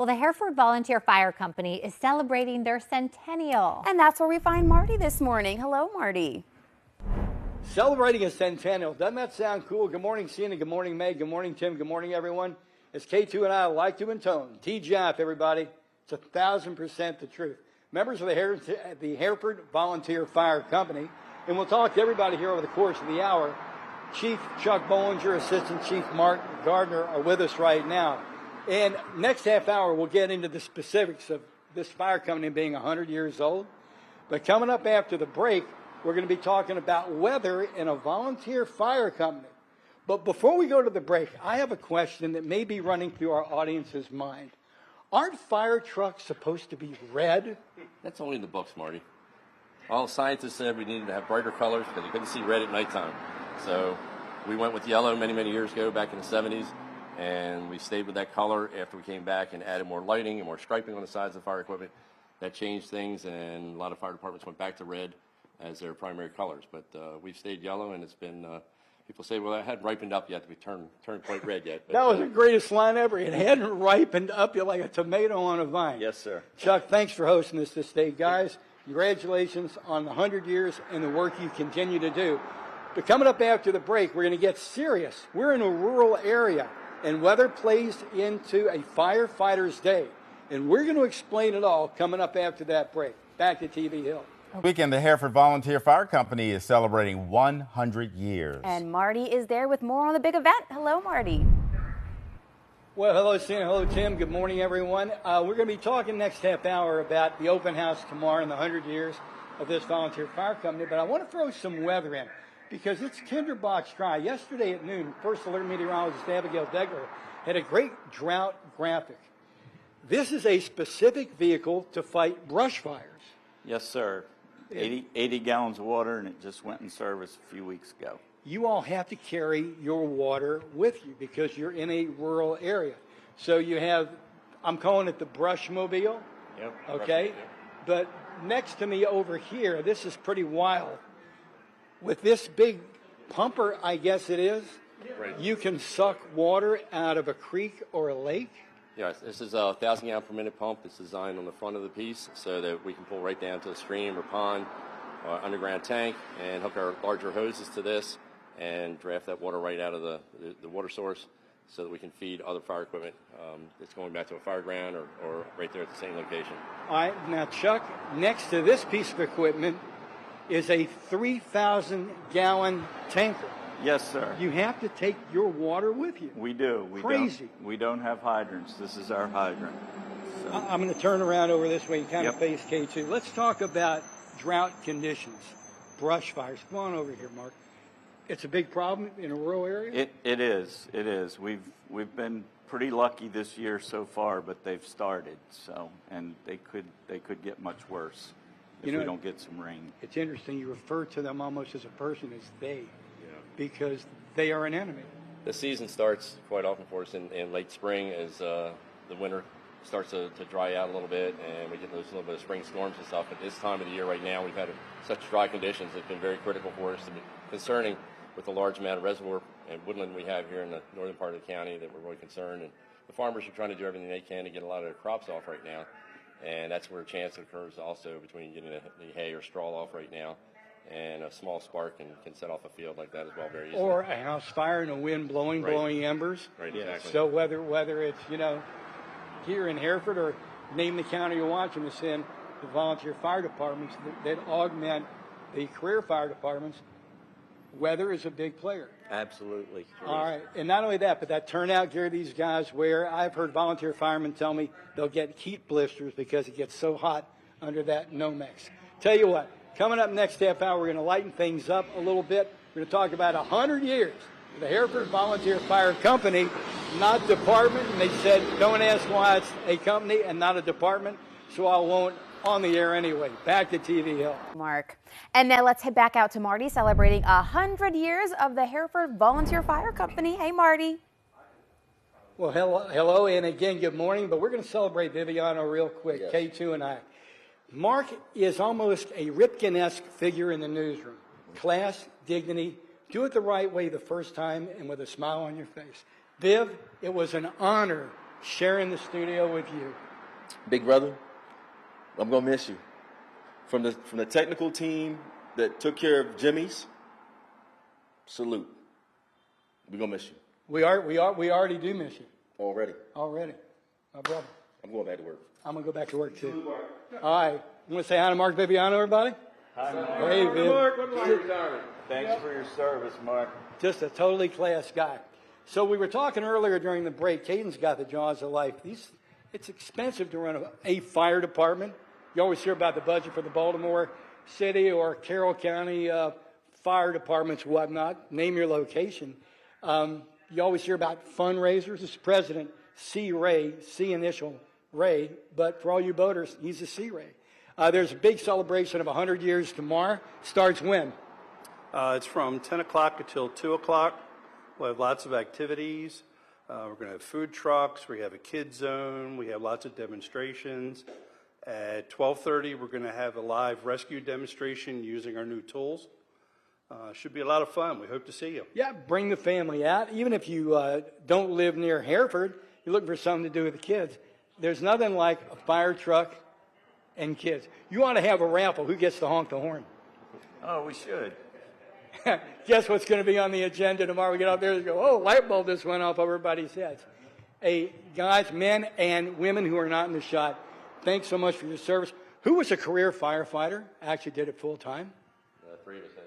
Well, the Hereford Volunteer Fire Company is celebrating their centennial. And that's where we find Marty this morning. Hello, Marty. Celebrating a centennial. Doesn't that sound cool? Good morning, Sienna. Good morning, Meg. Good morning, Tim. Good morning, everyone. As K2 and I like to intone, TGIF, everybody. It's 1,000% the truth. Members of the Hereford Volunteer Fire Company, and we'll talk to everybody here over the course of the hour. Chief Chuck Bollinger, Assistant Chief Mark Gardner are with us right now. And next half hour, we'll get into the specifics of this fire company being 100 years old. But coming up after the break, we're going to be talking about weather in a volunteer fire company. But before we go to the break, I have a question that may be running through our audience's mind. Aren't fire trucks supposed to be red? That's only in the books, Marty. All scientists said we needed to have brighter colors because you couldn't see red at nighttime. So we went with yellow many, many years ago, back in the 70s, and we stayed with that color after we came back and added more lighting and more striping on the sides of the fire equipment. That changed things, and a lot of fire departments went back to red as their primary colors. But we've stayed yellow, and it's been, people say, well, it hadn't ripened up yet to be turned quite red yet. But, that was the greatest line ever. It hadn't ripened up yet like a tomato on a vine. Yes, sir. Chuck, thanks for hosting us this day. Guys, congratulations on the 100 years and the work you continue to do. But coming up after the break, we're going to get serious. We're in a rural area, and weather plays into a firefighter's day. And we're going to explain it all coming up after that break. Back to TV Hill. Weekend, the Hereford Volunteer Fire Company is celebrating 100 years. And Marty is there with more on the big event. Hello, Marty. Well, hello, Sam. Hello, Tim. Good morning, everyone. We're going to be talking next half hour about the open house tomorrow and the 100 years of this volunteer fire company. But I want to throw some weather in because it's tinderbox dry. Yesterday at noon, First Alert Meteorologist Abigail Degler had a great drought graphic. This is a specific vehicle to fight brush fires. Yes, sir. 80 gallons of water, and it just went in service a few weeks ago. You all have to carry your water with you because you're in a rural area. So you have, I'm calling it the brush mobile. Yep. Okay. But next to me over here, this is pretty wild. With this big pumper, I guess it is, Right. You can suck water out of a creek or a lake. Yes, this is a 1,000 gallon per minute pump. It's designed on the front of the piece so that we can pull right down to a stream or pond or underground tank and hook our larger hoses to this and draft that water right out of the water source so that we can feed other fire equipment that's going back to a fire ground or right there at the same location. All right, now Chuck, next to this piece of equipment is a 3,000 gallon tanker. Yes, sir. You have to take your water with you. We do. Crazy. We don't have hydrants. This is our hydrant. So. I'm going to turn around over this way and kind of Yep. face K2. Let's talk about drought conditions, brush fires. Come on over here, Mark. It's a big problem in a rural area? It is. It is. We've been pretty lucky this year so far, but they've started. So, and they could get much worse if we don't get some rain. It's interesting. You refer to them almost as a person as they, because they are an enemy. The season starts quite often for us in late spring as the winter starts to dry out a little bit, and we get those little bit of spring storms and stuff. At this time of the year right now, we've had such dry conditions. It's been very critical for us to be concerning with the large amount of reservoir and woodland we have here in the northern part of the county that we're really concerned. And the farmers are trying to do everything they can to get a lot of their crops off right now. And that's where a chance occurs also between getting the hay or straw off right now. And a small spark can set off a field like that as well very easily. Or a house fire and a wind blowing embers. Right, exactly. So whether it's, here in Hereford or name the county you're watching us in, the volunteer fire departments that augment the career fire departments, weather is a big player. Absolutely. All right. And not only that, but that turnout gear these guys wear, I've heard volunteer firemen tell me they'll get heat blisters because it gets so hot under that Nomex. Tell you what, coming up next half hour, we're going to lighten things up a little bit. We're going to talk about 100 years of the Hereford Volunteer Fire Company, not department. And they said, don't ask why it's a company and not a department, so I won't on the air anyway. Back to TV Hill. Mark. And now let's head back out to Marty celebrating 100 years of the Hereford Volunteer Fire Company. Hey, Marty. Well, hello, and again, good morning. But we're going to celebrate Viviano real quick, yes. K2 and I. Mark is almost a Ripken-esque figure in the newsroom. Class, dignity, do it the right way the first time and with a smile on your face. Viv, it was an honor sharing the studio with you. Big brother, I'm gonna miss you. From the technical team that took care of Jimmy's, salute. We're gonna miss you. We already do miss you. Already. My brother. I'm going back to work. I'm going to go back to work, too. All right. You want to say hi to Mark Bibiano, everybody? Hi, Mark. Hey, Mark. Thanks for your service, Mark. Just a totally class guy. So we were talking earlier during the break. Caden's got the jaws of life. It's expensive to run a fire department. You always hear about the budget for the Baltimore City or Carroll County fire departments, whatnot. Name your location. You always hear about fundraisers. This president, C. Ray, C initial Ray, but for all you boaters, he's a C. Ray. There's a big celebration of 100 years tomorrow. Starts when? It's from 10 o'clock until 2 o'clock. We'll have lots of activities. We're going to have food trucks. We have a kids zone. We have lots of demonstrations. At 12:30, we're going to have a live rescue demonstration using our new tools. Should be a lot of fun. We hope to see you. Yeah, bring the family out. Even if you don't live near Hereford, you're looking for something to do with the kids. There's nothing like a fire truck and kids. You want to have a raffle. Who gets to honk the horn? Oh, we should. Guess what's going to be on the agenda tomorrow? We get out there and go, oh, light bulb just went off over everybody's heads. Hey, guys, men and women who are not in the shot, thanks so much for your service. Who was a career firefighter? Actually did it full time? 3 of us had.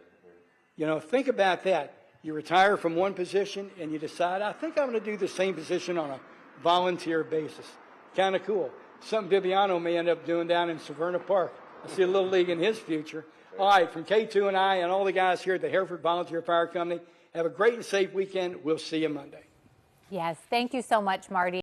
You know, think about that. You retire from one position and you decide, I think I'm going to do the same position on a volunteer basis. Kind of cool. Something Bibiano may end up doing down in Severna Park. I see a little league in his future. All right, from K2 and I and all the guys here at the Hereford Volunteer Fire Company, have a great and safe weekend. We'll see you Monday. Yes, thank you so much, Marty.